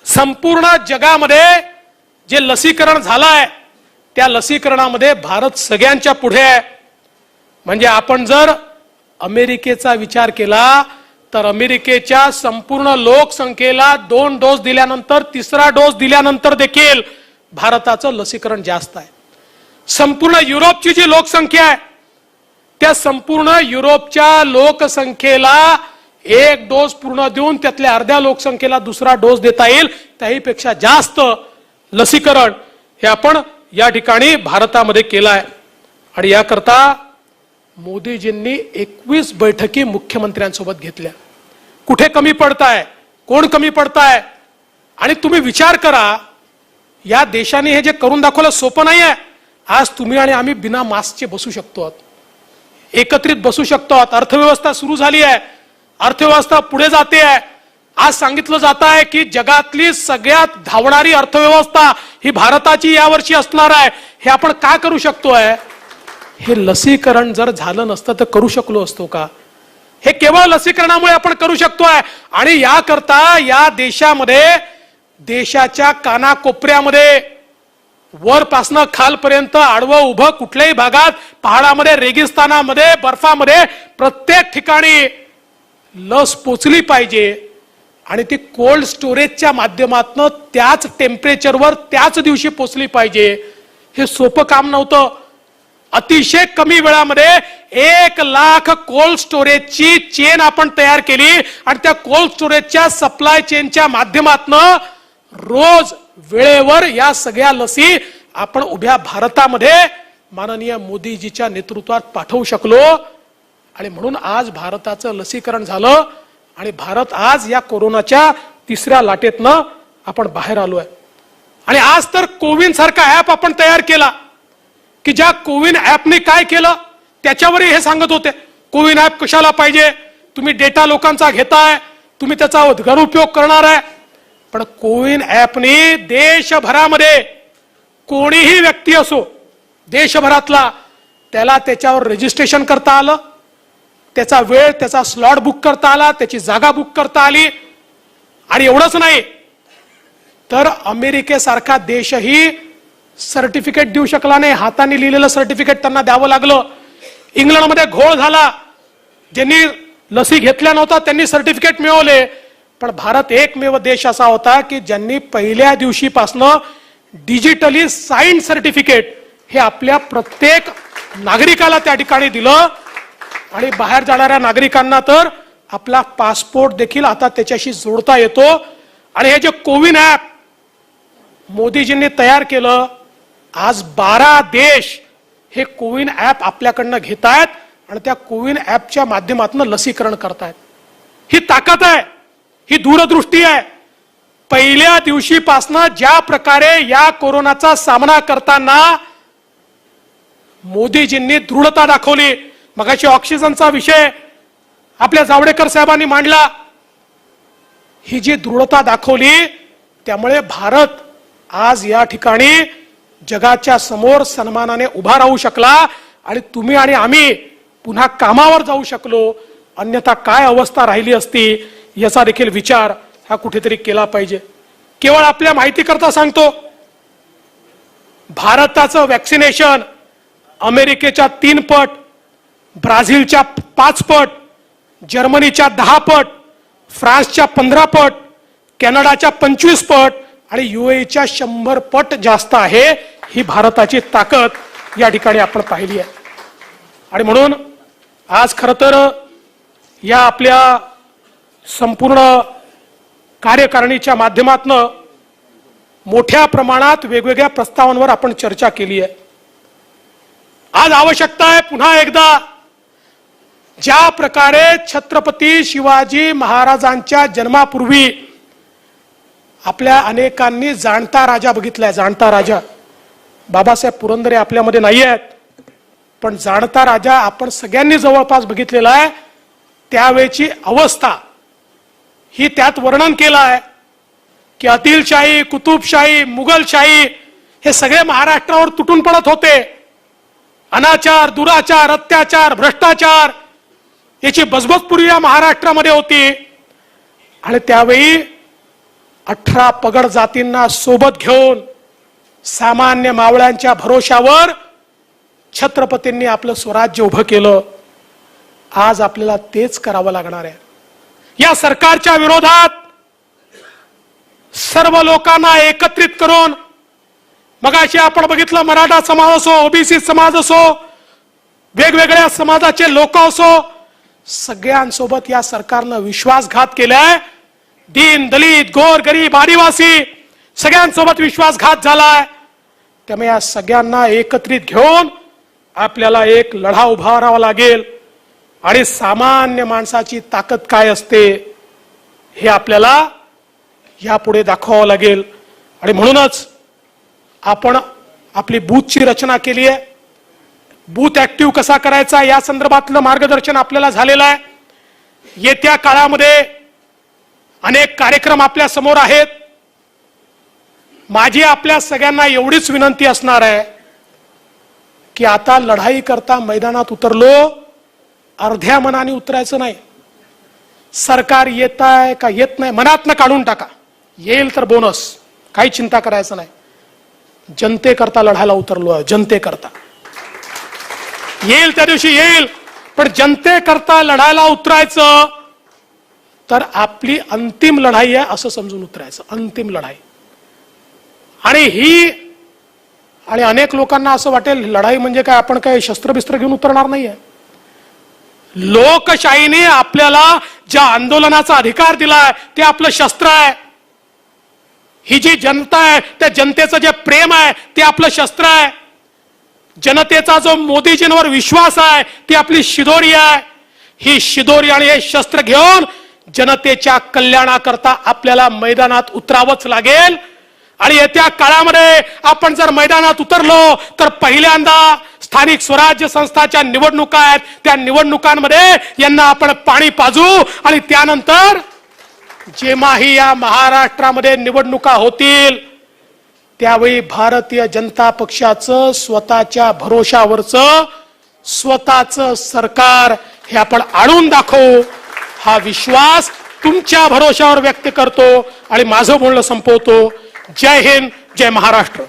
संपूर्ण जगामध्ये जे लसीकरण झालंय त्या लसीकरणामध्ये भारत सगळ्यांच्या पुढे आहे. म्हणजे आपण जर अमेरिकेचा विचार केला तर अमेरिकेच्या संपूर्ण लोकसंख्येला 2 डोस दिल्यानंतर, 3रा डोस दिल्यानंतर देखील भारताचं लसीकरण जास्त आहे. संपूर्ण युरोपची जी लोकसंख्या आहे त्या संपूर्ण युरोपच्या लोकसंख्येला 1 डोस पूर्ण देऊन त्यातल्या अर्ध्या लोकसंख्येला 2रा डोस देता येईल, त्याहीपेक्षा जास्त लसीकरण हे आपण या ठिकाणी भारतामध्ये केलं आहे. आणि याकरता मोदीजींनी 21 बैठकी मुख्यमंत्र्यांसोबत घेतल्या. कुठे कमी पडताय, कोण कमी पडताय? आणि तुम्ही विचार करा, या देशाने हे जे करून दाखवलं सोपं नाही आहे. आज तुम्ही आणि आम्ही बिना मास्कचे बसू शकतो, एकत्रित बसू शकतो. अर्थव्यवस्था सुरू झाली आहे, अर्थव्यवस्था पुढे जाते आहे. आज सांगितलं जात आहे की जगातली सगळ्यात धावणारी अर्थव्यवस्था ही भारताची यावर्षी असणार आहे. हे आपण का करू शकतोय? हे लसीकरण जर झालं नसतं तर करू शकलो असतो का? हे केवळ लसीकरणामुळे आपण करू शकतोय. आणि याकरता या देशामध्ये, देशाच्या कानाकोपऱ्यामध्ये, वरपासनं खालपर्यंत, आडवं उभं कुठल्याही भागात, पहाडामध्ये, रेगिस्तानामध्ये, बर्फामध्ये, प्रत्येक ठिकाणी लस पोचली पाहिजे. आणि ती कोल्ड स्टोरेजच्या माध्यमातून त्याच टेम्परेचरवर त्याच दिवशी पोचली पाहिजे. हे सोपं काम नव्हतं. अतिशय कमी वेळामध्ये 1 लाख कोल्ड स्टोरेजची चेन आपण तयार केली आणि त्या कोल्ड स्टोरेजच्या सप्लाय चेनच्या माध्यमातून रोज वेळेवर या सगळ्या लसी आपण उभ्या भारतामध्ये माननीय मोदीजीच्या नेतृत्वात पाठवू शकलो. आणि म्हणून आज भारताचं लसीकरण झालं आणि भारत आज या कोरोनाच्या 3ऱ्या लाटेतनं आपण बाहेर आलोय. आणि आज तर कोविन सारखा ऍप आपण तयार केला की ज्या कोविन ऍपने काय केलं त्याच्यावरही हे सांगत होते, कोविन ऍप कशाला पाहिजे, तुम्ही डेटा लोकांचा घेताय, तुम्ही त्याचा गैरउपयोग करणार आहे. पण कोविन ऍपने देशभरामध्ये कोणीही व्यक्ती असो देशभरातला, त्याला त्याच्यावर रजिस्ट्रेशन करता आलं, त्याचा वेळ, त्याचा स्लॉट बुक करता आला, त्याची जागा बुक करता आली. आणि एवढंच नाही तर अमेरिकेसारखा देशही सर्टिफिकेट देऊ शकला नाही. हाताने लिहिलेलं सर्टिफिकेट त्यांना द्यावं लागलं. इंग्लंडमध्ये घोळ झाला, ज्यांनी लसी घेतल्या नव्हत्या त्यांनी सर्टिफिकेट मिळवले. पण भारत एकमेव देश असा होता की ज्यांनी पहिल्या दिवशीपासनं डिजिटली साइन्ड सर्टिफिकेट हे आपल्या प्रत्येक नागरिकाला त्या ठिकाणी दिलं. आणि बाहेर जाणाऱ्या नागरिकांना तर आपला पासपोर्ट देखील आता त्याच्याशी जोडता येतो. आणि हे जे कोविन ऍप मोदीजींनी तयार केलं, आज 12 देश हे कोविन ऍप आपल्याकडनं घेत आहेत आणि त्या कोविन ऍपच्या माध्यमातून लसीकरण करतायत. ही ताकद आहे, ही दूरदृष्टी आहे. पहिल्या दिवशीपासनं ज्या प्रकारे या कोरोनाचा सामना करताना मोदीजींनी दृढता दाखवली. मगाशी ऑक्सिजनचा विषय आपल्या जावडेकर साहेबांनी मांडला. ही जी दृढता दाखवली त्यामुळे भारत आज या ठिकाणी जगाच्या समोर सन्मानाने उभा राहू शकला. आणि तुम्ही आणि आम्ही पुन्हा कामावर जाऊ शकलो. अन्यथा काय अवस्था राहिली असती याचा देखील विचार हा कुठेतरी केला पाहिजे. केवळ आपल्या माहिती करता सांगतो, भारताचं वॅक्सिनेशन अमेरिकेच्या 3 पट, ब्राझीलच्या 5 पट, जर्मनीच्या 10 पट, फ्रान्सच्या 15 पट, कॅनडाच्या 25 पट आणि UAEच्या 100 पट जास्त आहे. ही भारताची ताकद या ठिकाणी आपण पाहिली आहे. आणि म्हणून आज खरं तर या आपल्या संपूर्ण कार्यकारिणीच्या माध्यमातून मोठ्या प्रमाणात वेगवेगळ्या प्रस्तावांवर आपण चर्चा केली आहे. आज आवश्यकता आहे पुन्हा एकदा ज्या प्रकारे छत्रपती शिवाजी महाराजांच्या जन्मापूर्वी आपल्या अनेकांनी जाणता राजा बघितलाय, जाणता राजा. बाबासाहेब पुरंदरे आपल्यामध्ये नाही आहेत, पण जाणता राजा आपण सगळ्यांनी जवळपास बघितलेला आहे. त्यावेळची अवस्था ही त्यात वर्णन केलं आहे की आदिलशाही, कुतुबशाही, मुघलशाही हे सगळे महाराष्ट्रावर तुटून पडत होते. अनाचार, दुराचार, अत्याचार, भ्रष्टाचार याची बजबजपुरी या महाराष्ट्रामध्ये होती. आणि त्यावेळी 18 पगड जातींना सोबत घेऊन सामान्य मावळ्यांच्या भरोशावर छत्रपतींनी आपलं स्वराज्य उभं केलं. आज आपल्याला तेच करावं लागणार आहे. या सरकारच्या विरोधात सर्व लोकांना एकत्रित करून, मगाशी आपण बघितलं मराठा समाज असो, ओबीसी समाज असो, वेगवेगळ्या समाजाचे लोक असो, सगळ्यांसोबत या सरकारनं विश्वासघात केलाय. दीन दलित गोर गरीब आदिवासी सगळ्यांसोबत विश्वासघात झालाय. त्यामुळे या सगळ्यांना एकत्रित घेऊन आपल्याला एक लढा उभारावा लागेल. आणि सामान्य माणसाची ताकद काय असते हे आपल्याला यापुढे दाखवावं लागेल. आणि म्हणूनच आपण आपली बूथची रचना केली आहे. बूथ ऍक्टिव्ह कसा करायचा या संदर्भातलं मार्गदर्शन आपल्याला झालेलं आहे. येत्या काळामध्ये अनेक कार्यक्रम आपल्या समोर आहेत. माझी आपल्या सगळ्यांना एवढीच विनंती असणार आहे की आता लढाई करता मैदानात उतरलो, अर्ध्या मनाने उतरायचं नाही. सरकार येत आहे का येत नाही मनातनं काढून टाका. येईल तर बोनस, काही चिंता करायचं नाही. जनतेकरता लढायला उतरलो आहे, जनतेकरता. येईल त्या दिवशी येईल, पण जनतेकरता लढायला उतरायचं तर आपली अंतिम लढाई आहे असं समजून उतरायचं. अंतिम लढाई. आणि अनेक लोकांना असं वाटेल लढाई म्हणजे काय, आपण काय शस्त्रबिस्त्र घेऊन उतरणार नाहीये. लोकशाहीने आपल्याला ज्या आंदोलनाचा अधिकार दिलाय ते आपलं शस्त्र आहे. ही जी जनता आहे त्या जनतेचं जे प्रेम आहे ते आपलं शस्त्र आहे. जनतेचा जो मोदीजींवर विश्वास आहे ती आपली शिदोरी आहे. ही शिदोरी आणि हे शस्त्र घेऊन जनतेच्या कल्याणाकरता आपल्याला मैदानात उतरावंच लागेल. आणि येत्या काळामध्ये आपण जर मैदानात उतरलो तर पहिल्यांदा स्थानिक स्वराज्य संस्थाच्या निवडणुका आहेत, त्या निवडणुकांमध्ये यांना आपण पाणी पाजू. आणि त्यानंतर जेव्हाही या महाराष्ट्रामध्ये निवडणुका होतील त्यावेळी भारतीय जनता पक्षाचं स्वतःच्या भरोशावरचं स्वतःचं सरकार हे आपण आणून दाखवू. हा विश्वास तुमच्या भरोशावर व्यक्त करतो आणि माझं बोलणं संपवतो. जय हिंद, जय महाराष्ट्र.